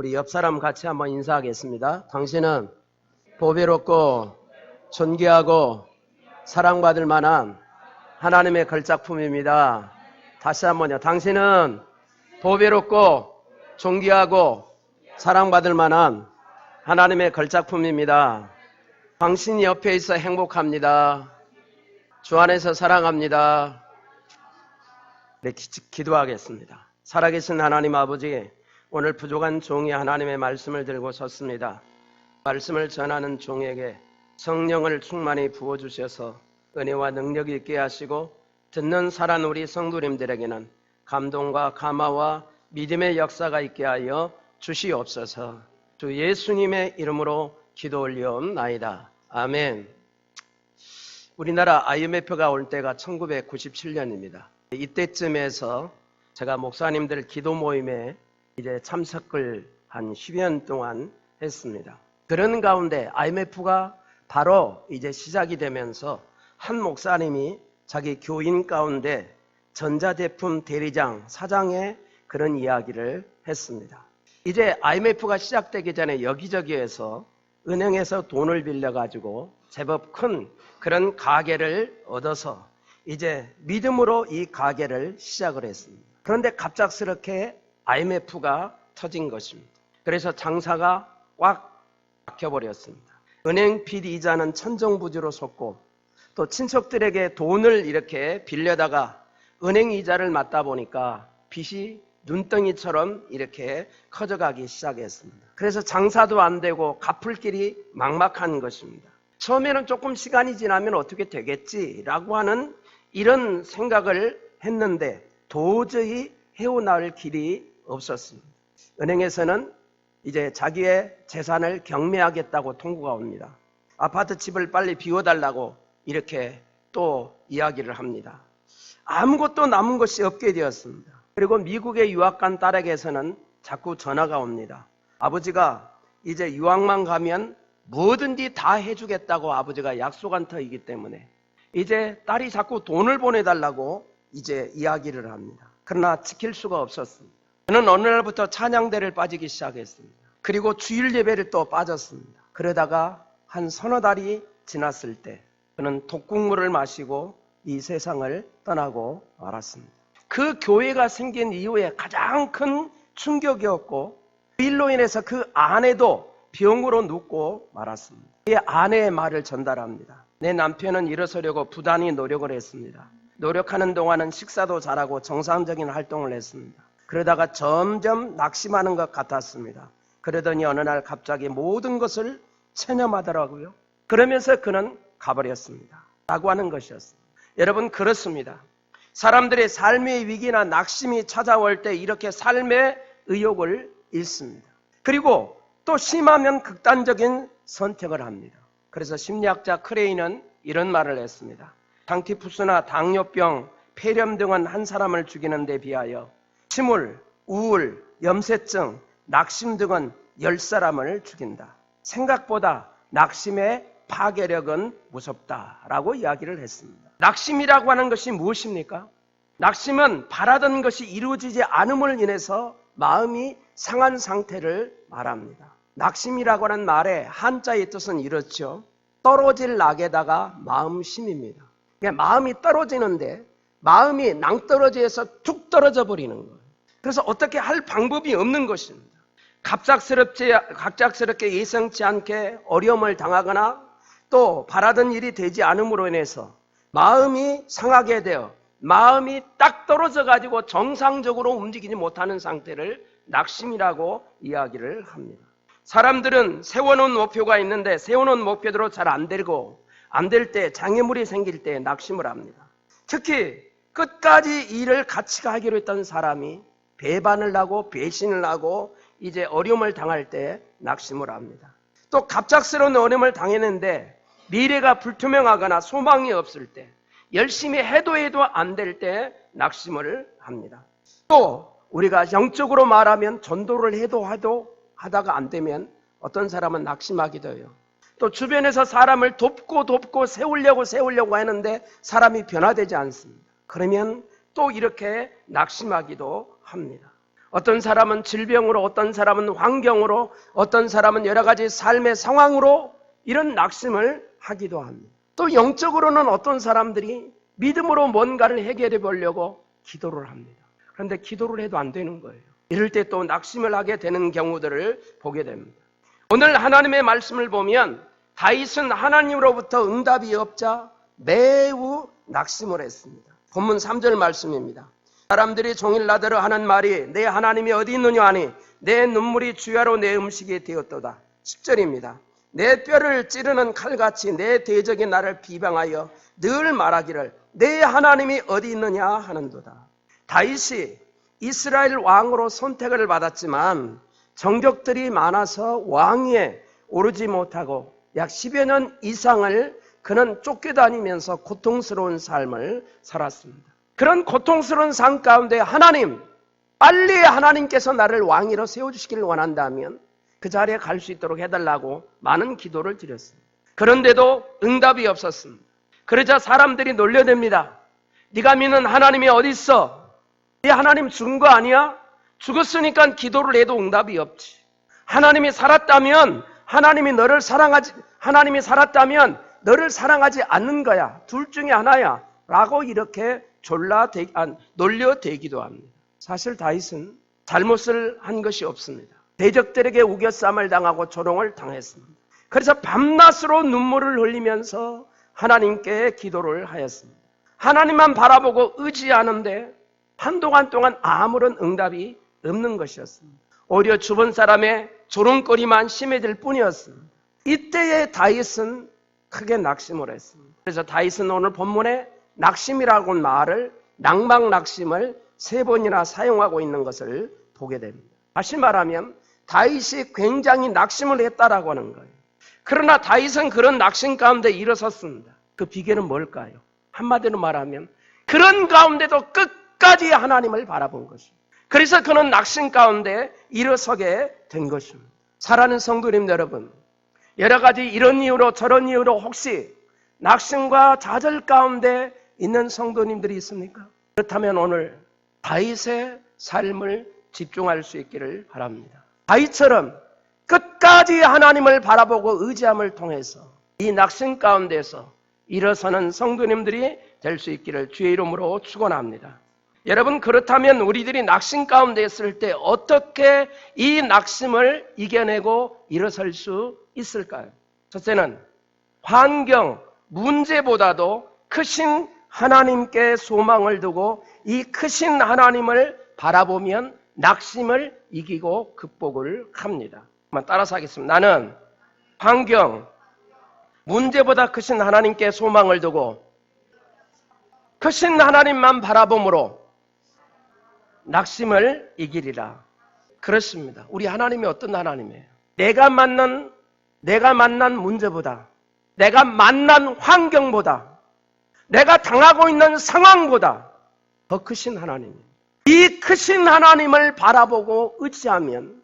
우리 옆 사람 같이 한번 인사하겠습니다. 당신은 보배롭고 존귀하고 사랑받을 만한 하나님의 걸작품입니다. 다시 한번요. 당신은 보배롭고 존귀하고 사랑받을 만한 하나님의 걸작품입니다. 당신 옆에 있어 행복합니다. 주 안에서 사랑합니다. 네, 기도하겠습니다. 살아계신 하나님 아버지, 오늘 부족한 종이 하나님의 말씀을 들고 섰습니다. 말씀을 전하는 종에게 성령을 충만히 부어주셔서 은혜와 능력 있게 하시고 듣는 살한 우리 성도님들에게는 감동과 감화와 믿음의 역사가 있게 하여 주시옵소서. 주 예수님의 이름으로 기도 올리옵나이다. 아멘. 우리나라 IMF가 올 때가 1997년입니다. 이때쯤에서 제가 목사님들 기도 모임에 이제 참석을 한 10년 동안 했습니다. 그런 가운데 IMF가 바로 이제 시작이 되면서 한 목사님이 자기 교인 가운데 전자제품 대리장, 사장의 그런 이야기를 했습니다. 이제 IMF가 시작되기 전에 여기저기에서 은행에서 돈을 빌려가지고 제법 큰 그런 가게를 얻어서 이제 믿음으로 이 가게를 시작을 했습니다. 그런데 갑작스럽게 IMF가 터진 것입니다. 그래서 장사가 꽉 막혀버렸습니다. 은행 빚 이자는 천정부지로 섰고 또 친척들에게 돈을 이렇게 빌려다가 은행 이자를 맞다 보니까 빚이 눈덩이처럼 이렇게 커져가기 시작했습니다. 그래서 장사도 안 되고 갚을 길이 막막한 것입니다. 처음에는 조금 시간이 지나면 어떻게 되겠지라고 하는 이런 생각을 했는데 도저히 헤어나올 길이 없었습니다. 은행에서는 이제 자기의 재산을 경매하겠다고 통보가 옵니다. 아파트 집을 빨리 비워달라고 이렇게 또 이야기를 합니다. 아무것도 남은 것이 없게 되었습니다. 그리고 미국에 유학 간 딸에게서는 자꾸 전화가 옵니다. 아버지가 이제 유학만 가면 뭐든지 다 해주겠다고 아버지가 약속한 터이기 때문에 이제 딸이 자꾸 돈을 보내달라고 이제 이야기를 합니다. 그러나 지킬 수가 없었습니다. 저는 어느 날부터 찬양대를 빠지기 시작했습니다. 그리고 주일 예배를 또 빠졌습니다. 그러다가 한 서너 달이 지났을 때 저는 독국물을 마시고 이 세상을 떠나고 말았습니다. 그 교회가 생긴 이후에 가장 큰 충격이었고 그 일로 인해서 그 아내도 병으로 눕고 말았습니다. 이 아내의 말을 전달합니다. 내 남편은 일어서려고 부단히 노력을 했습니다. 노력하는 동안은 식사도 잘하고 정상적인 활동을 했습니다. 그러다가 점점 낙심하는 것 같았습니다. 그러더니 어느 날 갑자기 모든 것을 체념하더라고요. 그러면서 그는 가버렸습니다. 라고 하는 것이었습니다. 여러분, 그렇습니다. 사람들의 삶의 위기나 낙심이 찾아올 때 이렇게 삶의 의욕을 잃습니다. 그리고 또 심하면 극단적인 선택을 합니다. 그래서 심리학자 크레이는 이런 말을 했습니다. 상티푸스나 당뇨병, 폐렴 등은 한 사람을 죽이는 데 비하여 침울, 우울, 염세증, 낙심 등은 10사람을 죽인다. 생각보다 낙심의 파괴력은 무섭다라고 이야기를 했습니다. 낙심이라고 하는 것이 무엇입니까? 낙심은 바라던 것이 이루어지지 않음을 인해서 마음이 상한 상태를 말합니다. 낙심이라고 하는 말의 한자의 뜻은 이렇죠. 떨어질 낙에다가 마음심입니다. 그러니까 마음이 떨어지는데 마음이 낭떠러지에서 툭 떨어져 버리는 거예요. 그래서 어떻게 할 방법이 없는 것입니다. 갑작스럽게 예상치 않게 어려움을 당하거나 또 바라던 일이 되지 않음으로 인해서 마음이 상하게 되어 마음이 딱 떨어져 가지고 정상적으로 움직이지 못하는 상태를 낙심이라고 이야기를 합니다. 사람들은 세워놓은 목표가 있는데 세워놓은 목표대로 잘 안 되고 안 될 때 장애물이 생길 때 낙심을 합니다. 특히 끝까지 일을 같이 하기로 했던 사람이 배반을 하고 배신을 하고 이제 어려움을 당할 때 낙심을 합니다. 또 갑작스러운 어려움을 당했는데 미래가 불투명하거나 소망이 없을 때 열심히 해도 안 될 때 낙심을 합니다. 또 우리가 영적으로 말하면 전도를 해도 하다가 안 되면 어떤 사람은 낙심하기도 해요. 또 주변에서 사람을 돕고 세우려고 하는데 사람이 변화되지 않습니다. 그러면 또 이렇게 낙심하기도 합니다. 어떤 사람은 질병으로, 어떤 사람은 환경으로, 어떤 사람은 여러 가지 삶의 상황으로 이런 낙심을 하기도 합니다. 또 영적으로는 어떤 사람들이 믿음으로 뭔가를 해결해 보려고 기도를 합니다. 그런데 기도를 해도 안 되는 거예요. 이럴 때 또 낙심을 하게 되는 경우들을 보게 됩니다. 오늘 하나님의 말씀을 보면 다윗은 하나님으로부터 응답이 없자 매우 낙심을 했습니다. 본문 3절 말씀입니다. 사람들이 종일 나더러 하는 말이 내 하나님이 어디 있느냐 하니 내 눈물이 주야로 내 음식이 되었도다. 10절입니다. 내 뼈를 찌르는 칼같이 내 대적이 나를 비방하여 늘 말하기를 내 하나님이 어디 있느냐 하는도다. 다윗이 이스라엘 왕으로 선택을 받았지만 정적들이 많아서 왕위에 오르지 못하고 약 10여 년 이상을 그는 쫓겨다니면서 고통스러운 삶을 살았습니다. 그런 고통스러운 삶 가운데 하나님, 빨리 하나님께서 나를 왕위로 세워주시기를 원한다면 그 자리에 갈 수 있도록 해달라고 많은 기도를 드렸습니다. 그런데도 응답이 없었습니다. 그러자 사람들이 놀려댑니다. 네가 믿는 하나님이 어디 있어? 네 하나님 죽은 거 아니야? 죽었으니까 기도를 해도 응답이 없지. 하나님이 살았다면 하나님이 살았다면 너를 사랑하지 않는 거야. 둘 중에 하나야. 라고 이렇게 놀려대기도 합니다. 사실 다윗은 잘못을 한 것이 없습니다. 대적들에게 우겨쌈을 당하고 조롱을 당했습니다. 그래서 밤낮으로 눈물을 흘리면서 하나님께 기도를 하였습니다. 하나님만 바라보고 의지하는데 한동안 동안 아무런 응답이 없는 것이었습니다. 오히려 주변 사람의 조롱거리만 심해질 뿐이었습니다. 이때의 다윗은 크게 낙심을 했습니다. 그래서 다윗은 오늘 본문에 낙심이라고 말을 낙망낙심을 3번이나 사용하고 있는 것을 보게 됩니다. 다시 말하면 다윗이 굉장히 낙심을 했다라고 하는 거예요. 그러나 다윗은 그런 낙심 가운데 일어섰습니다. 그 비결은 뭘까요? 한마디로 말하면 그런 가운데도 끝까지 하나님을 바라본 것입니다. 그래서 그는 낙심 가운데 일어서게 된 것입니다. 사랑하는 성도님 여러분, 여러 가지 이런 이유로 저런 이유로 혹시 낙심과 좌절 가운데 있는 성도님들이 있습니까? 그렇다면 오늘 다윗의 삶을 집중할 수 있기를 바랍니다. 다윗처럼 끝까지 하나님을 바라보고 의지함을 통해서 이 낙심 가운데서 일어서는 성도님들이 될 수 있기를 주의 이름으로 축원합니다. 여러분, 그렇다면 우리들이 낙심 가운데 있을 때 어떻게 이 낙심을 이겨내고 일어설 수 있을까요? 첫째는 환경, 문제보다도 크신 하나님께 소망을 두고 이 크신 하나님을 바라보면 낙심을 이기고 극복을 합니다. 한번 따라서 하겠습니다. 나는 환경, 문제보다 크신 하나님께 소망을 두고 크신 하나님만 바라봄으로 낙심을 이기리라. 그렇습니다. 우리 하나님이 어떤 하나님이에요? 내가 만난 문제보다, 내가 만난 환경보다, 내가 당하고 있는 상황보다 더 크신 하나님이에요. 이 크신 하나님을 바라보고 의지하면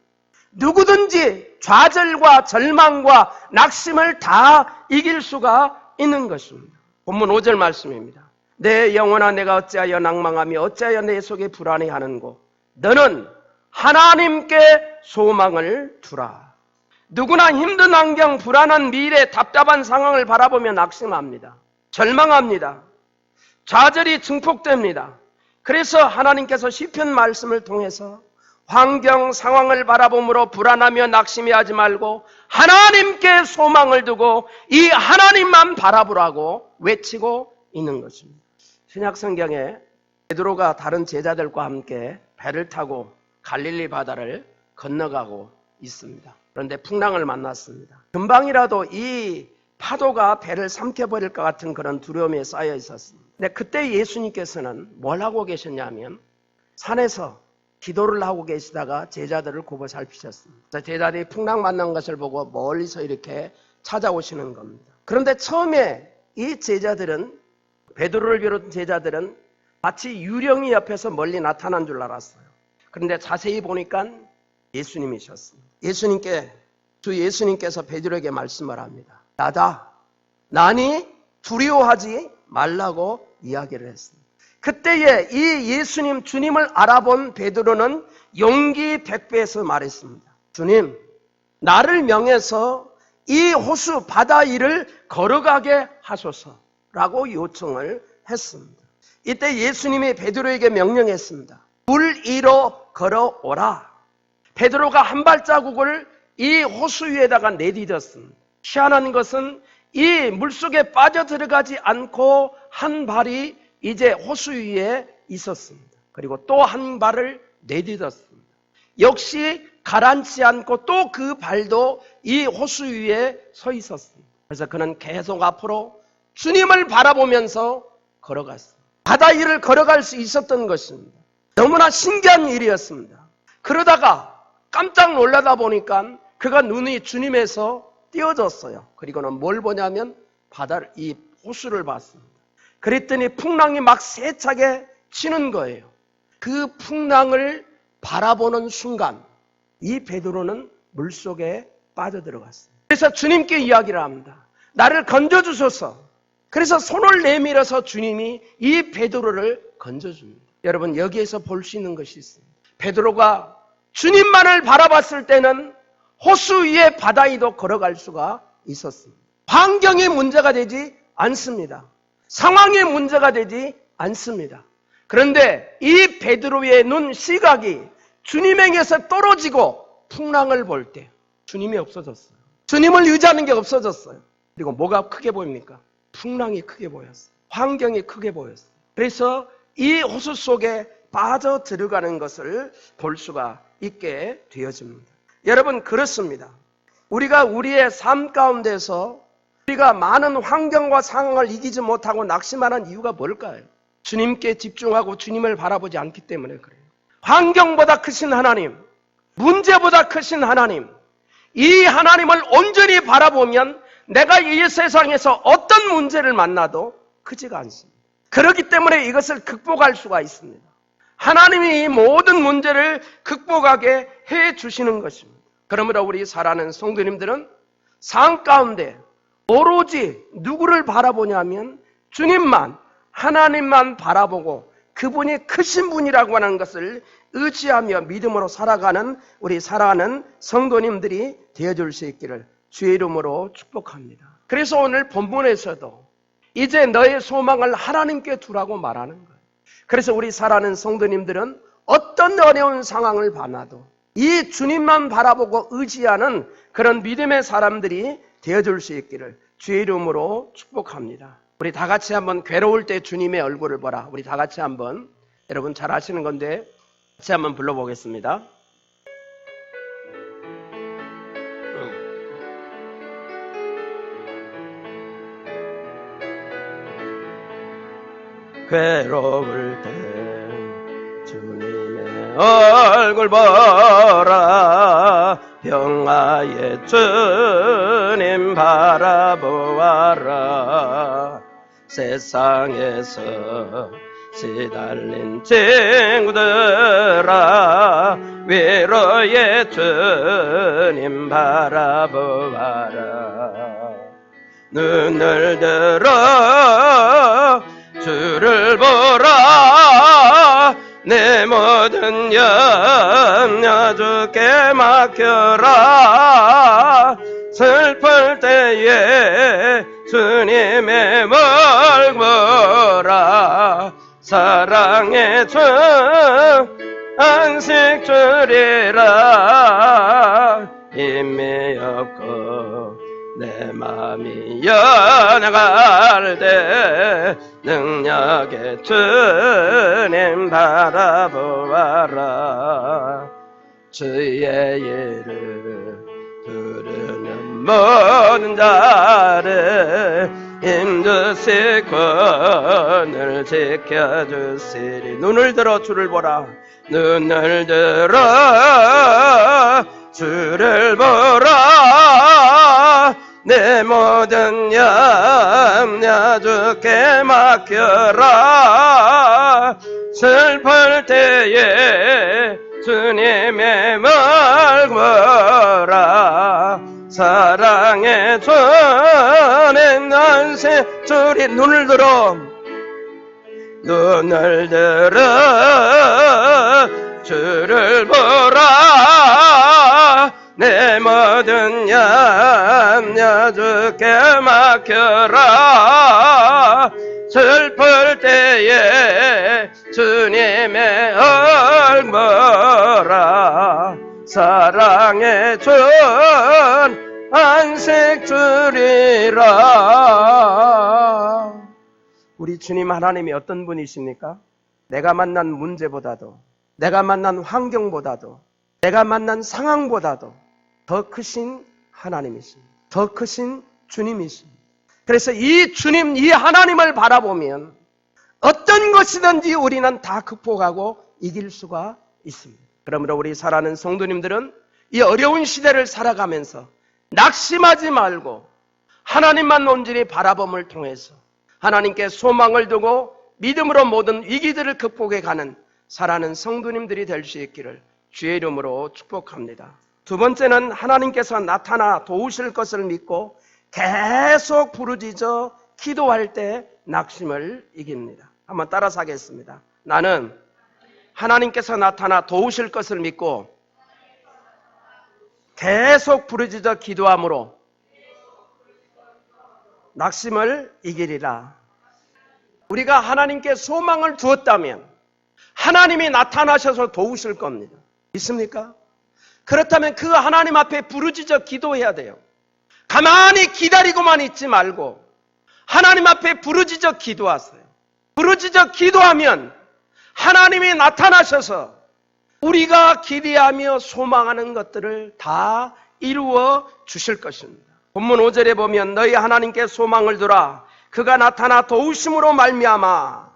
누구든지 좌절과 절망과 낙심을 다 이길 수가 있는 것입니다. 본문 5절 말씀입니다. 내 영혼아 내가 어찌하여 낭망하며 어찌하여 내 속에 불안해하는고 너는 하나님께 소망을 두라. 누구나 힘든 환경, 불안한 미래, 답답한 상황을 바라보며 낙심합니다. 절망합니다. 좌절이 증폭됩니다. 그래서 하나님께서 시편 말씀을 통해서 환경, 상황을 바라봄으로 불안하며 낙심하지 말고 하나님께 소망을 두고 이 하나님만 바라보라고 외치고 있는 것입니다. 신약 성경에 베드로가 다른 제자들과 함께 배를 타고 갈릴리 바다를 건너가고 있습니다. 그런데 풍랑을 만났습니다. 금방이라도 이 파도가 배를 삼켜버릴 것 같은 그런 두려움에 쌓여 있었습니다. 근데 그때 예수님께서는 뭘 하고 계셨냐면 산에서 기도를 하고 계시다가 제자들을 굽어 살피셨습니다. 제자들이 풍랑 만난 것을 보고 멀리서 이렇게 찾아오시는 겁니다. 그런데 처음에 이 제자들은, 베드로를 비롯한 제자들은 마치 유령이 옆에서 멀리 나타난 줄 알았어요. 그런데 자세히 보니까 예수님이셨습니다. 주 예수님께서 베드로에게 말씀을 합니다. 나다. 나니 두려워하지 말라고 이야기를 했습니다. 그때에 이 예수님 주님을 알아본 베드로는 용기 백배에서 말했습니다. 주님, 나를 명해서 이 호수 바다 위를 걸어가게 하소서라고 요청을 했습니다. 이때 예수님이 베드로에게 명령했습니다. 물 위로 걸어오라. 베드로가 한 발자국을 이 호수 위에다가 내디뎠습니다. 희한한 것은 이 물속에 빠져들어가지 않고 한 발이 이제 호수 위에 있었습니다. 그리고 또 한 발을 내딛었습니다. 역시 가라앉지 않고 또 그 발도 이 호수 위에 서 있었습니다. 그래서 그는 계속 앞으로 주님을 바라보면서 걸어갔습니다. 바다 위를 걸어갈 수 있었던 것입니다. 너무나 신기한 일이었습니다. 그러다가 깜짝 놀라다 보니까 그가 눈이 주님에서 띄어졌어요. 그리고는 뭘 보냐면 바다를, 이 호수를 봤습니다. 그랬더니 풍랑이 막 세차게 치는 거예요. 그 풍랑을 바라보는 순간 이 베드로는 물속에 빠져들어갔습니다. 그래서 주님께 이야기를 합니다. 나를 건져주소서. 그래서 손을 내밀어서 주님이 이 베드로를 건져줍니다. 여러분, 여기에서 볼 수 있는 것이 있습니다. 베드로가 주님만을 바라봤을 때는 호수 위에 바다 위도 걸어갈 수가 있었습니다. 환경이 문제가 되지 않습니다. 상황이 문제가 되지 않습니다. 그런데 이 베드로의 눈 시각이 주님에게서 떨어지고 풍랑을 볼 때 주님이 없어졌어요. 주님을 의지하는 게 없어졌어요. 그리고 뭐가 크게 보입니까? 풍랑이 크게 보였어요. 환경이 크게 보였어요. 그래서 이 호수 속에 빠져 들어가는 것을 볼 수가 있게 되어집니다. 여러분, 그렇습니다. 우리가 우리의 삶 가운데서 우리가 많은 환경과 상황을 이기지 못하고 낙심하는 이유가 뭘까요? 주님께 집중하고 주님을 바라보지 않기 때문에 그래요. 환경보다 크신 하나님, 문제보다 크신 하나님, 이 하나님을 온전히 바라보면 내가 이 세상에서 어떤 문제를 만나도 크지가 않습니다. 그렇기 때문에 이것을 극복할 수가 있습니다. 하나님이 이 모든 문제를 극복하게 해 주시는 것입니다. 그러므로 우리 사랑하는 성도님들은 삶 가운데 오로지 누구를 바라보냐면 주님만, 하나님만 바라보고 그분이 크신 분이라고 하는 것을 의지하며 믿음으로 살아가는 우리 사랑하는 성도님들이 되어줄 수 있기를 주의 이름으로 축복합니다. 그래서 오늘 본문에서도 이제 너의 소망을 하나님께 두라고 말하는 거예요. 그래서 우리 사랑하는 성도님들은 어떤 어려운 상황을 만나도 이 주님만 바라보고 의지하는 그런 믿음의 사람들이 되어줄 수 있기를 주의 이름으로 축복합니다. 우리 다 같이 한번 괴로울 때 주님의 얼굴을 보라. 우리 다 같이 한번, 여러분 잘 아시는 건데 같이 한번 불러보겠습니다. 괴로울 때 주님의 얼굴 보라. 평화의 주님 바라보아라. 세상에서 시달린 친구들아, 위로의 주님 바라보아라. 눈을 들어 주를 보라. 내 모든 염려 주께 맡겨라. 슬플 때에 주님의 얼굴 보라. 사랑의 주 안식 주리라. 힘이 없고 내 맘이 연약할 때 능력의 주님 바라보아라. 주의 일을 들으는 모든 자를 힘주시 권을 지켜주시리. 눈을 들어 주를 보라. 눈을 들어 주를 보라. 내 모든 염려 주께 맡겨라. 슬플 때에 주님의 얼굴 보라. 사랑의 주님 안식 주리. 눈을 들어 눈을 들어 주를 보라. 내 모든 염려 주께 맡겨라. 슬플 때에 주님의 얼마라. 사랑의 준 안식 주리라. 우리 주님 하나님이 어떤 분이십니까? 내가 만난 문제보다도, 내가 만난 환경보다도, 내가 만난 상황보다도 더 크신 하나님이십니다. 더 크신 주님이십니다. 그래서 이 주님, 이 하나님을 바라보면 어떤 것이든지 우리는 다 극복하고 이길 수가 있습니다. 그러므로 우리 사랑하는 성도님들은 이 어려운 시대를 살아가면서 낙심하지 말고 하나님만 온전히 바라봄을 통해서 하나님께 소망을 두고 믿음으로 모든 위기들을 극복해 가는 사랑하는 성도님들이 될 수 있기를 주의 이름으로 축복합니다. 두 번째는 하나님께서 나타나 도우실 것을 믿고 계속 부르짖어 기도할 때 낙심을 이깁니다. 한번 따라서 하겠습니다. 나는 하나님께서 나타나 도우실 것을 믿고 계속 부르짖어 기도함으로 낙심을 이기리라. 우리가 하나님께 소망을 두었다면 하나님이 나타나셔서 도우실 겁니다. 믿습니까? 그렇다면 그 하나님 앞에 부르짖어 기도해야 돼요. 가만히 기다리고만 있지 말고 하나님 앞에 부르짖어 기도하세요. 부르짖어 기도하면 하나님이 나타나셔서 우리가 기대하며 소망하는 것들을 다 이루어 주실 것입니다. 본문 5절에 보면 너희 하나님께 소망을 두라. 그가 나타나 도우심으로 말미암아.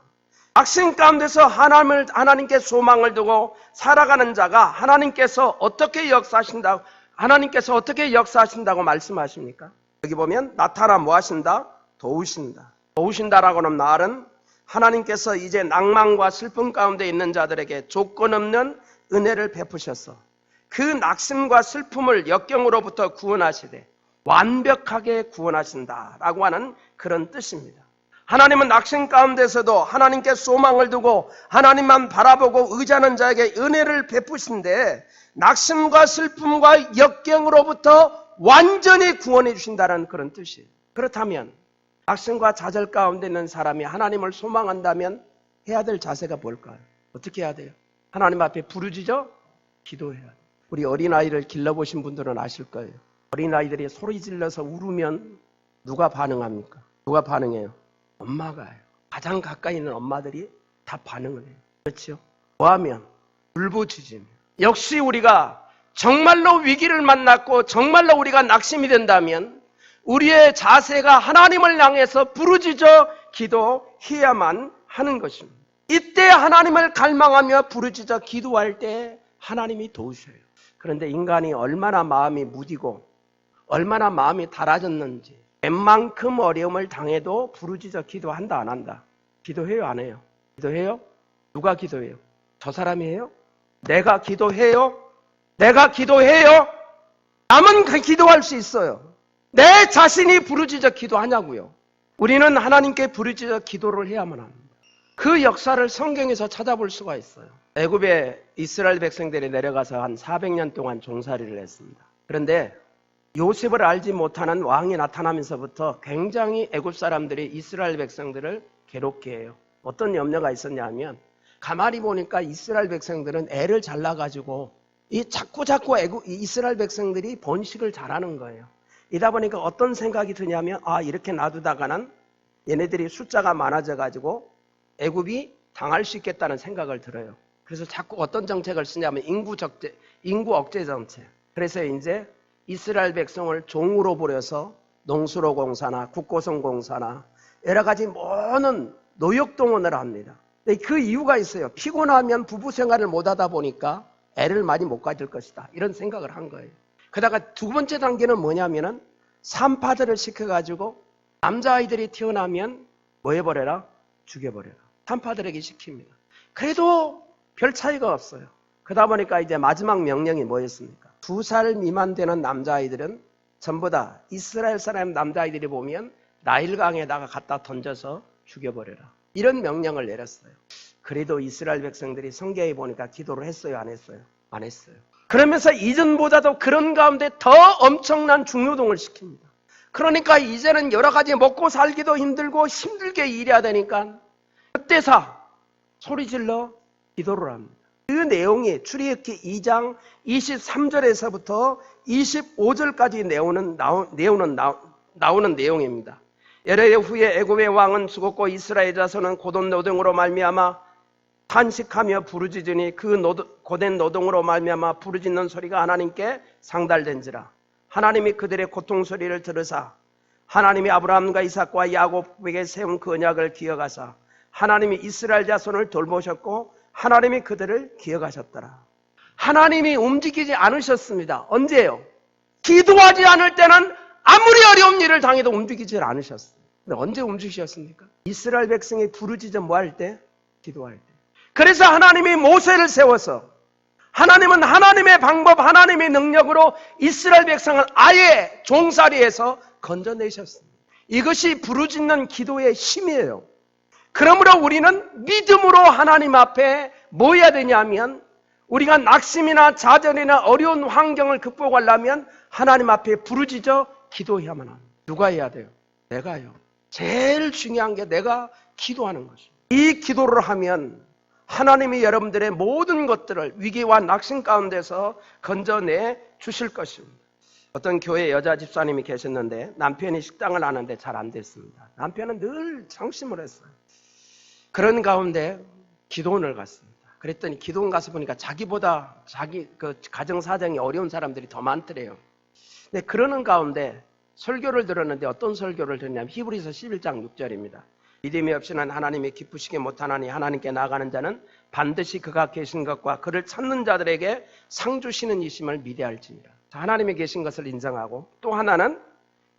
악신 가운데서 하나님께 소망을 두고 살아가는 자가 하나님께서 어떻게 역사하신다고 말씀하십니까? 여기 보면 나타나 뭐 하신다? 도우신다. 도우신다라고는 말은 하나님께서 이제 낭만과 슬픔 가운데 있는 자들에게 조건 없는 은혜를 베푸셔서 그 낙심과 슬픔을 역경으로부터 구원하시되 완벽하게 구원하신다라고 하는 그런 뜻입니다. 하나님은 낙심 가운데서도 하나님께 소망을 두고 하나님만 바라보고 의지하는 자에게 은혜를 베푸신데 낙심과 슬픔과 역경으로부터 완전히 구원해 주신다는 그런 뜻이에요. 그렇다면 낙심과 좌절 가운데 있는 사람이 하나님을 소망한다면 해야 될 자세가 뭘까요? 어떻게 해야 돼요? 하나님 앞에 부르짖어 기도해야 돼요. 우리 어린아이를 길러보신 분들은 아실 거예요. 어린아이들이 소리 질러서 울으면 누가 반응합니까? 누가 반응해요? 엄마가 해요. 가장 가까이 있는 엄마들이 다 반응을 해요. 그렇죠? 뭐하면? 울부짖으면. 역시 우리가 정말로 위기를 만났고 정말로 우리가 낙심이 된다면 우리의 자세가 하나님을 향해서 부르짖어 기도해야만 하는 것입니다. 이때 하나님을 갈망하며 부르짖어 기도할 때 하나님이 도우셔요. 그런데 인간이 얼마나 마음이 무디고 얼마나 마음이 닳아졌는지 웬만큼 어려움을 당해도 부르짖어 기도한다 안 한다? 기도해요 안 해요? 기도해요? 누가 기도해요? 저 사람이 해요? 내가 기도해요? 내가 기도해요? 남은 기도할 수 있어요. 내 자신이 부르짖어 기도하냐고요. 우리는 하나님께 부르짖어 기도를 해야만 합니다. 그 역사를 성경에서 찾아볼 수가 있어요. 애굽에 이스라엘 백성들이 내려가서 한 400년 동안 종살이를 했습니다. 그런데 요셉을 알지 못하는 왕이 나타나면서부터 굉장히 애굽 사람들이 이스라엘 백성들을 괴롭게 해요. 어떤 염려가 있었냐 하면 가만히 보니까 이스라엘 백성들은 애를 잘라가지고 자꾸 이스라엘 백성들이 번식을 잘하는 거예요. 이다 보니까 어떤 생각이 드냐면 이렇게 놔두다가는 얘네들이 숫자가 많아져가지고 애굽이 당할 수 있겠다는 생각을 들어요. 그래서 자꾸 어떤 정책을 쓰냐면 인구 억제 정책. 그래서 이제 이스라엘 백성을 종으로 부려서 농수로 공사나 국고성 공사나 여러 가지 모든 노역 동원을 합니다. 근데 그 이유가 있어요. 피곤하면 부부 생활을 못하다 보니까 애를 많이 못 가질 것이다. 이런 생각을 한 거예요. 그러다가 두 번째 단계는 뭐냐면은 산파들을 시켜가지고 남자아이들이 태어나면 뭐 해버려라? 죽여버려라. 산파들에게 시킵니다. 그래도 별 차이가 없어요. 그러다 보니까 이제 마지막 명령이 뭐였습니까? 2살 미만 되는 남자아이들은 전부 다 이스라엘 사람 남자아이들이 보면 나일강에다가 갖다 던져서 죽여버려라. 이런 명령을 내렸어요. 그래도 이스라엘 백성들이 성경에 보니까 기도를 했어요, 안 했어요? 안 했어요. 그러면서 이전보다도 그런 가운데 더 엄청난 중노동을 시킵니다. 그러니까 이제는 여러 가지 먹고 살기도 힘들고 힘들게 일해야 되니까 그때서 소리질러 기도를 합니다. 그 내용이 출애굽기 2장 23절에서부터 25절까지 나오는 내용입니다. 열흘 후에 애굽의 왕은 죽었고 이스라엘 자손은 고된 노동으로 말미암아 탄식하며 부르짖으니 그 고된 노동으로 말미암아 부르짖는 소리가 하나님께 상달된지라. 하나님이 그들의 고통 소리를 들으사 하나님이 아브라함과 이삭과 야곱에게 세운 그 언약을 기억하사 하나님이 이스라엘 자손을 돌보셨고 하나님이 그들을 기억하셨더라. 하나님이 움직이지 않으셨습니다. 언제요? 기도하지 않을 때는 아무리 어려운 일을 당해도 움직이지 않으셨어요. 근데 언제 움직이셨습니까? 이스라엘 백성이 부르짖어 뭐 할 때? 기도할 때. 그래서 하나님이 모세를 세워서 하나님은 하나님의 방법, 하나님의 능력으로 이스라엘 백성을 아예 종살이에서 건져내셨습니다. 이것이 부르짖는 기도의 힘이에요. 그러므로 우리는 믿음으로 하나님 앞에 뭐 해야 되냐면 우리가 낙심이나 좌절이나 어려운 환경을 극복하려면 하나님 앞에 부르짖어 기도해야만 합니다. 누가 해야 돼요? 내가요. 제일 중요한 게 내가 기도하는 것입니다. 이 기도를 하면 하나님이 여러분들의 모든 것들을 위기와 낙심 가운데서 건져내 주실 것입니다. 어떤 교회 여자 집사님이 계셨는데 남편이 식당을 하는데 잘 안 됐습니다. 남편은 늘 장심을 했어요. 그런 가운데 기도원을 갔습니다. 그랬더니 기도원 가서 보니까 자기보다 자기 가정 사정이 어려운 사람들이 더 많더래요. 근데 그러는 가운데 설교를 들었는데 어떤 설교를 듣냐면 히브리서 11장 6절입니다. 믿음이 없이는 하나님이 기쁘시게 못하나니 하나님께 나아가는 자는 반드시 그가 계신 것과 그를 찾는 자들에게 상 주시는 이심을 미래할지니라. 하나님이 계신 것을 인정하고 또 하나는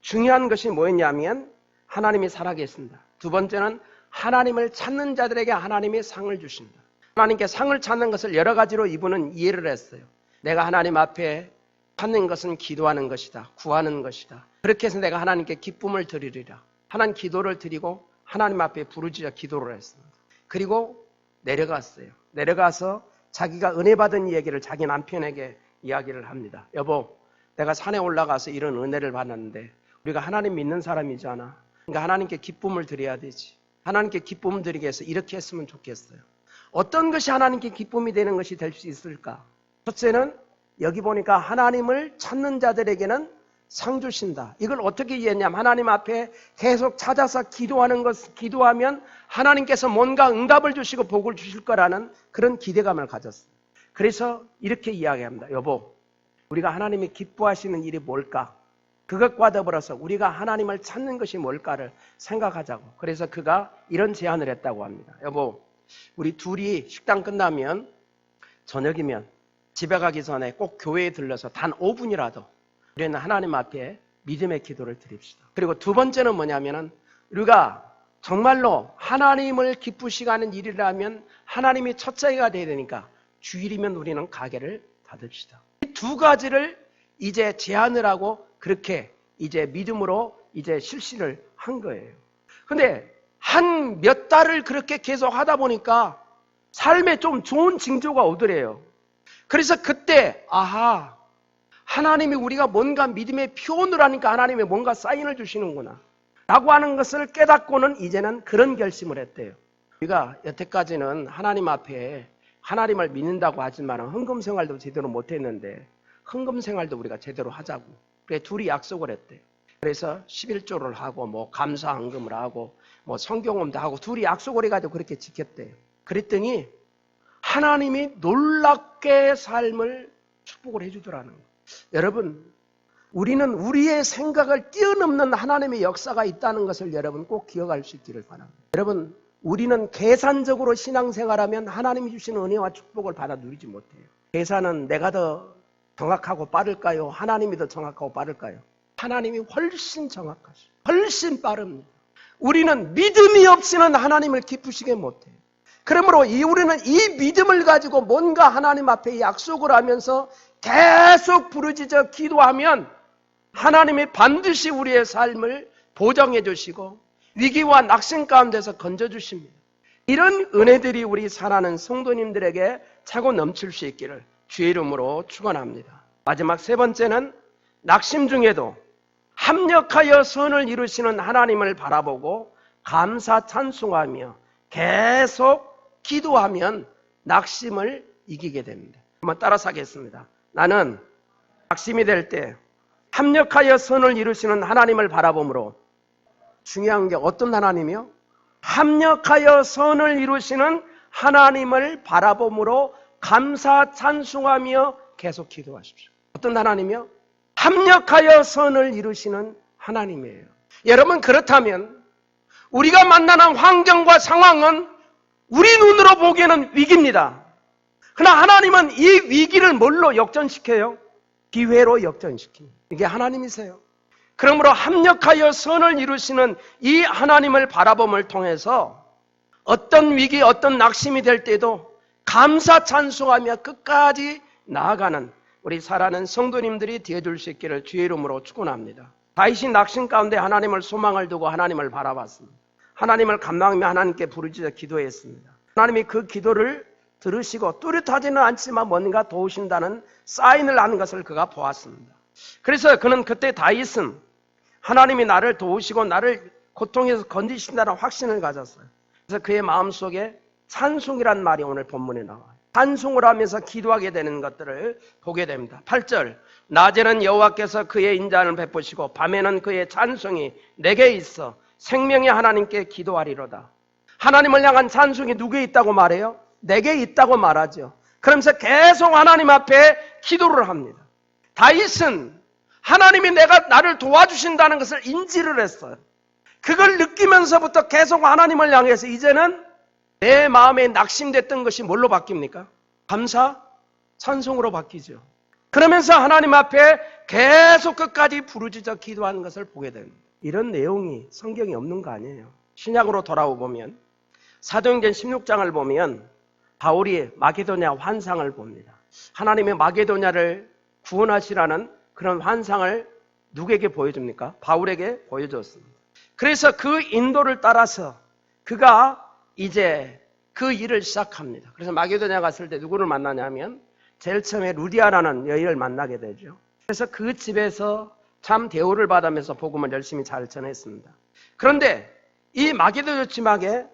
중요한 것이 뭐였냐면 하나님이 살아계신다. 두 번째는 하나님을 찾는 자들에게 하나님이 상을 주신다. 하나님께 상을 찾는 것을 여러 가지로 이분은 이해를 했어요. 내가 하나님 앞에 찾는 것은 기도하는 것이다. 구하는 것이다. 그렇게 해서 내가 하나님께 기쁨을 드리리라. 하나님 기도를 드리고 하나님 앞에 부르짖어 기도를 했습니다. 그리고 내려갔어요. 내려가서 자기가 은혜 받은 얘기를 자기 남편에게 이야기를 합니다. 여보, 내가 산에 올라가서 이런 은혜를 받았는데 우리가 하나님 믿는 사람이잖아. 그러니까 하나님께 기쁨을 드려야 되지. 하나님께 기쁨을 드리기 위해서 이렇게 했으면 좋겠어요. 어떤 것이 하나님께 기쁨이 되는 것이 될 수 있을까? 첫째는 여기 보니까 하나님을 찾는 자들에게는 상 주신다. 이걸 어떻게 이해했냐면 하나님 앞에 계속 찾아서 기도하면 하나님께서 뭔가 응답을 주시고 복을 주실 거라는 그런 기대감을 가졌어요. 그래서 이렇게 이야기합니다. 여보, 우리가 하나님이 기뻐하시는 일이 뭘까? 그것과 더불어서 우리가 하나님을 찾는 것이 뭘까를 생각하자고. 그래서 그가 이런 제안을 했다고 합니다. 여보, 우리 둘이 식당 끝나면 저녁이면 집에 가기 전에 꼭 교회에 들러서 단 5분이라도 우리는 하나님 앞에 믿음의 기도를 드립시다. 그리고 두 번째는 뭐냐면은 우리가 정말로 하나님을 기쁘시게 하는 일이라면 하나님이 첫째가 돼야 되니까 주일이면 우리는 가게를 닫읍시다. 이 두 가지를 이제 제안을 하고 그렇게 이제 믿음으로 이제 실시를 한 거예요. 근데 한 몇 달을 그렇게 계속 하다 보니까 삶에 좀 좋은 징조가 오더래요. 그래서 그때 아하, 하나님이 우리가 뭔가 믿음의 표현을 하니까 하나님이 뭔가 사인을 주시는구나 라고 하는 것을 깨닫고는 이제는 그런 결심을 했대요. 우리가 여태까지는 하나님 앞에 하나님을 믿는다고 하지만 헌금 생활도 제대로 못했는데 헌금 생활도 우리가 제대로 하자고. 그래 둘이 약속을 했대요. 그래서 11조를 하고 뭐 감사 헌금을 하고 뭐 성경음도 하고 둘이 약속을 해가지고 그렇게 지켰대요. 그랬더니 하나님이 놀랍게 삶을 축복을 해주더라는 거예요. 여러분, 우리는 우리의 생각을 뛰어넘는 하나님의 역사가 있다는 것을 여러분 꼭 기억할 수 있기를 바랍니다. 여러분, 우리는 계산적으로 신앙생활하면 하나님이 주시는 은혜와 축복을 받아 누리지 못해요. 계산은 내가 더 정확하고 빠를까요? 하나님이 더 정확하고 빠를까요? 하나님이 훨씬 정확하시고 훨씬 빠릅니다. 우리는 믿음이 없이는 하나님을 기쁘시게 못해요. 그러므로 우리는 이 믿음을 가지고 뭔가 하나님 앞에 약속을 하면서 계속 부르짖어 기도하면 하나님이 반드시 우리의 삶을 보정해 주시고 위기와 낙심 가운데서 건져 주십니다. 이런 은혜들이 우리 사랑하는 성도님들에게 차고 넘칠 수 있기를 주의 이름으로 축원합니다. 마지막 세 번째는 낙심 중에도 합력하여 선을 이루시는 하나님을 바라보고 감사 찬송하며 계속 기도하면 낙심을 이기게 됩니다. 한번 따라서 하겠습니다. 나는 낙심이 될 때 합력하여 선을 이루시는 하나님을 바라보므로, 중요한 게 어떤 하나님이요? 합력하여 선을 이루시는 하나님을 바라보므로 감사 찬송하며 계속 기도하십시오. 어떤 하나님이요? 합력하여 선을 이루시는 하나님이에요. 여러분, 그렇다면 우리가 만나는 환경과 상황은 우리 눈으로 보기에는 위기입니다. 그러나 하나님은 이 위기를 뭘로 역전시켜요? 기회로 역전시킵니다. 이게 하나님이세요. 그러므로 합력하여 선을 이루시는 이 하나님을 바라봄을 통해서 어떤 위기, 어떤 낙심이 될 때도 감사 찬송하며 끝까지 나아가는 우리 사랑하는 성도님들이 되어줄 수 있기를 주의 이름으로 축원합니다. 다윗이 낙심 가운데 하나님을 소망을 두고 하나님을 바라봤습니다. 하나님을 감당하며 하나님께 부르짖어 기도했습니다. 하나님이 그 기도를 들으시고 뚜렷하지는 않지만 뭔가 도우신다는 사인을 하는 것을 그가 보았습니다. 그래서 그는 그때 다윗은 하나님이 나를 도우시고 나를 고통에서 건지신다는 확신을 가졌어요. 그래서 그의 마음속에 찬송이란 말이 오늘 본문에 나와요. 찬송을 하면서 기도하게 되는 것들을 보게 됩니다. 8절, 낮에는 여호와께서 그의 인자를 베푸시고 밤에는 그의 찬송이 내게 있어 생명의 하나님께 기도하리로다. 하나님을 향한 찬송이 누구에 있다고 말해요? 내게 있다고 말하죠. 그러면서 계속 하나님 앞에 기도를 합니다. 다윗은 하나님이 나를 도와주신다는 것을 인지를 했어요. 그걸 느끼면서부터 계속 하나님을 향해서 이제는 내 마음에 낙심됐던 것이 뭘로 바뀝니까? 감사, 찬송으로 바뀌죠. 그러면서 하나님 앞에 계속 끝까지 부르짖어 기도하는 것을 보게 됩니다. 이런 내용이 성경에 없는 거 아니에요. 신약으로 돌아오면 사도행전 16장을 보면 바울이 마게도냐 환상을 봅니다. 하나님의 마게도냐를 구원하시라는 그런 환상을 누구에게 보여줍니까? 바울에게 보여줬습니다. 그래서 그 인도를 따라서 그가 이제 그 일을 시작합니다. 그래서 마게도냐 갔을 때 누구를 만나냐면 제일 처음에 루디아라는 여인을 만나게 되죠. 그래서 그 집에서 참 대우를 받으면서 복음을 열심히 잘 전했습니다. 그런데 이 마게도냐 지방에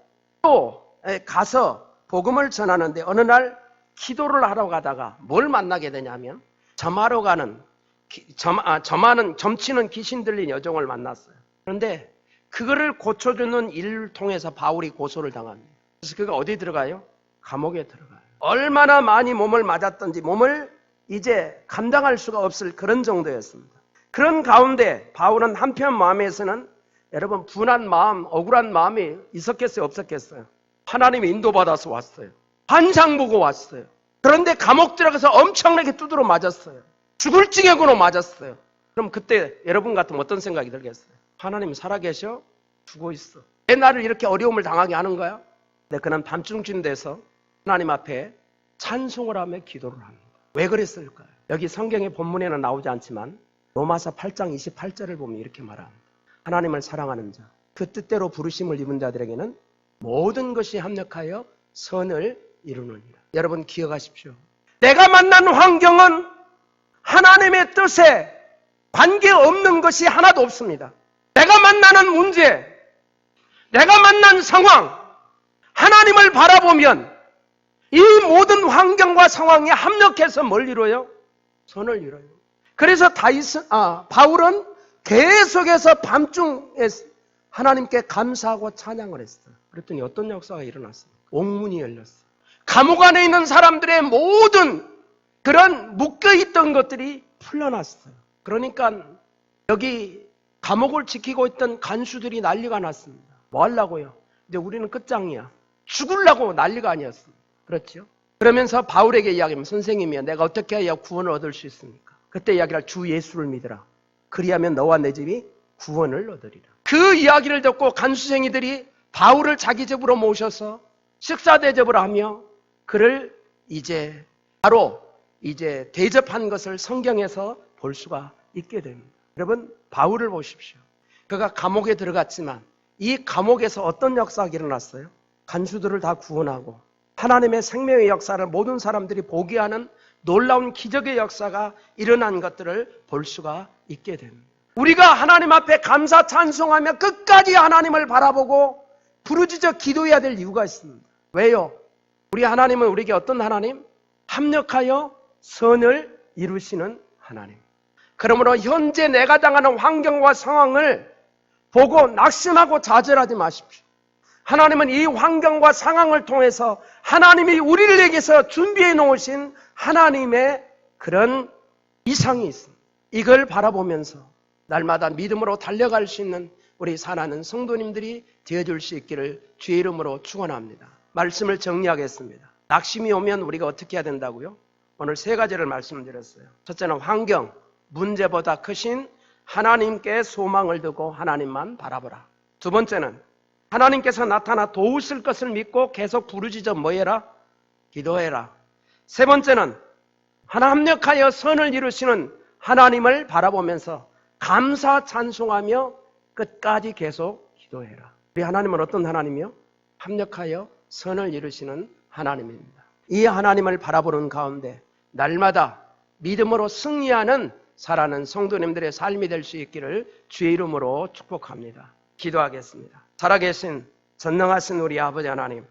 또 가서 복음을 전하는데 어느 날 기도를 하러 가다가 뭘 만나게 되냐면 점하러 가는 점치는 귀신 들린 여종을 만났어요. 그런데 그거를 고쳐주는 일을 통해서 바울이 고소를 당합니다. 그래서 그가 어디 들어가요? 감옥에 들어가요. 얼마나 많이 몸을 맞았던지 몸을 이제 감당할 수가 없을 그런 정도였습니다. 그런 가운데 바울은 한편 마음에서는 여러분 분한 마음, 억울한 마음이 있었겠어요? 없었겠어요? 하나님의 인도받아서 왔어요. 환상 보고 왔어요. 그런데 감옥 들어가서 엄청나게 두드러 맞았어요. 죽을 징역으로 맞았어요. 그럼 그때 여러분 같으면 어떤 생각이 들겠어요? 하나님 살아계셔? 죽어 있어. 왜 나를 이렇게 어려움을 당하게 하는 거야? 근데 그는 밤중쯤 돼서 하나님 앞에 찬송을 하며 기도를 합니다. 왜 그랬을까요? 여기 성경의 본문에는 나오지 않지만 로마서 8장 28절을 보면 이렇게 말합니다. 하나님을 사랑하는 자, 그 뜻대로 부르심을 입은 자들에게는 모든 것이 합력하여 선을 이루느니라. 여러분 기억하십시오. 내가 만난 환경은 하나님의 뜻에 관계없는 것이 하나도 없습니다. 내가 만나는 문제, 내가 만난 상황, 하나님을 바라보면 이 모든 환경과 상황이 합력해서 뭘 이뤄요? 선을 이뤄요. 그래서 바울은 계속해서 밤중에 하나님께 감사하고 찬양을 했어요. 그랬더니 어떤 역사가 일어났습니까? 옥문이 열렸어요. 감옥 안에 있는 사람들의 모든 그런 묶여있던 것들이 풀려났어요. 그러니까 여기 감옥을 지키고 있던 간수들이 난리가 났습니다. 뭐 하려고요? 이제 우리는 끝장이야. 죽으려고 난리가 아니었습니다. 그렇죠? 그러면서 바울에게 이야기하면 선생님이야, 내가 어떻게 해야 구원을 얻을 수 있습니까? 그때 이야기를 주 예수를 믿으라. 그리하면 너와 내 집이 구원을 얻으리라. 그 이야기를 듣고 간수생이들이 바울을 자기 집으로 모셔서 식사 대접을 하며 그를 이제 바로 이제 대접한 것을 성경에서 볼 수가 있게 됩니다. 여러분 바울을 보십시오. 그가 감옥에 들어갔지만 이 감옥에서 어떤 역사가 일어났어요? 간수들을 다 구원하고 하나님의 생명의 역사를 모든 사람들이 보게 하는 놀라운 기적의 역사가 일어난 것들을 볼 수가 있게 됩니다. 우리가 하나님 앞에 감사 찬송하며 끝까지 하나님을 바라보고 부르짖어 기도해야 될 이유가 있습니다. 왜요? 우리 하나님은 우리에게 어떤 하나님? 합력하여 선을 이루시는 하나님. 그러므로 현재 내가 당하는 환경과 상황을 보고 낙심하고 좌절하지 마십시오. 하나님은 이 환경과 상황을 통해서 하나님이 우리를 위해서 준비해 놓으신 하나님의 그런 이상이 있습니다. 이걸 바라보면서 날마다 믿음으로 달려갈 수 있는 우리 사랑하는 성도님들이 되어줄 수 있기를 주의 이름으로 축원합니다. 말씀을 정리하겠습니다. 낙심이 오면 우리가 어떻게 해야 된다고요? 오늘 세 가지를 말씀드렸어요. 첫째는 환경, 문제보다 크신 하나님께 소망을 두고 하나님만 바라보라. 두 번째는 하나님께서 나타나 도우실 것을 믿고 계속 부르짖어 뭐해라? 기도해라. 세 번째는 하나 합력하여 선을 이루시는 하나님을 바라보면서 감사 찬송하며 끝까지 계속 기도해라. 우리 하나님은 어떤 하나님이요? 합력하여 선을 이루시는 하나님입니다. 이 하나님을 바라보는 가운데 날마다 믿음으로 승리하는 살아가는 성도님들의 삶이 될 수 있기를 주의 이름으로 축복합니다. 기도하겠습니다. 살아계신 전능하신 우리 아버지 하나님,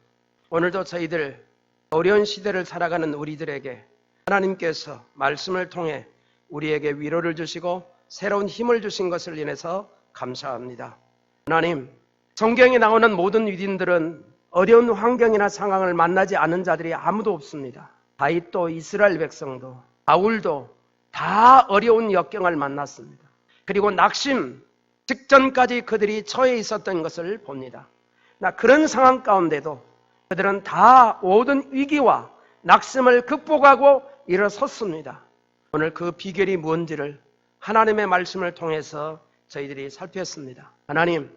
오늘도 저희들 어려운 시대를 살아가는 우리들에게 하나님께서 말씀을 통해 우리에게 위로를 주시고 새로운 힘을 주신 것을 인해서 감사합니다. 하나님, 성경에 나오는 모든 위인들은 어려운 환경이나 상황을 만나지 않은 자들이 아무도 없습니다. 다윗도 이스라엘 백성도 바울도 다 어려운 역경을 만났습니다. 그리고 낙심 직전까지 그들이 처해 있었던 것을 봅니다. 그런 상황 가운데도 그들은 다 모든 위기와 낙심을 극복하고 일어섰습니다. 오늘 그 비결이 무엇인지를 하나님의 말씀을 통해서 저희들이 살폈습니다. 하나님,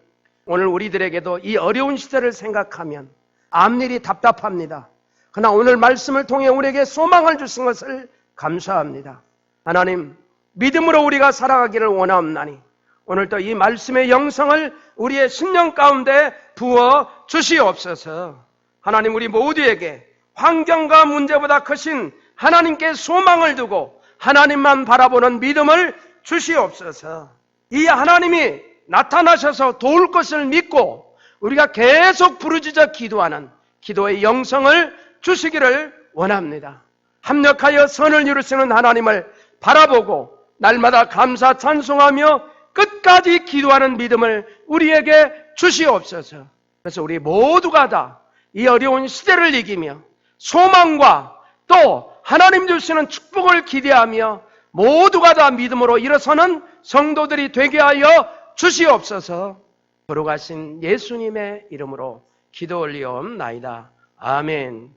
오늘 우리들에게도 이 어려운 시대를 생각하면 앞일이 답답합니다. 그러나 오늘 말씀을 통해 우리에게 소망을 주신 것을 감사합니다. 하나님, 믿음으로 우리가 살아가기를 원하옵나니 오늘도 이 말씀의 영성을 우리의 신령 가운데 부어 주시옵소서. 하나님, 우리 모두에게 환경과 문제보다 크신 하나님께 소망을 두고 하나님만 바라보는 믿음을 주시옵소서. 이 하나님이 나타나셔서 도울 것을 믿고 우리가 계속 부르짖어 기도하는 기도의 영성을 주시기를 원합니다. 합력하여 선을 이루시는 하나님을 바라보고 날마다 감사 찬송하며 끝까지 기도하는 믿음을 우리에게 주시옵소서. 그래서 우리 모두가 다 이 어려운 시대를 이기며 소망과 또 하나님 주시는 축복을 기대하며 모두가 다 믿음으로 일어서는 성도들이 되게 하여 주시옵소서. 거룩하신 예수님의 이름으로 기도 올리옵나이다. 아멘.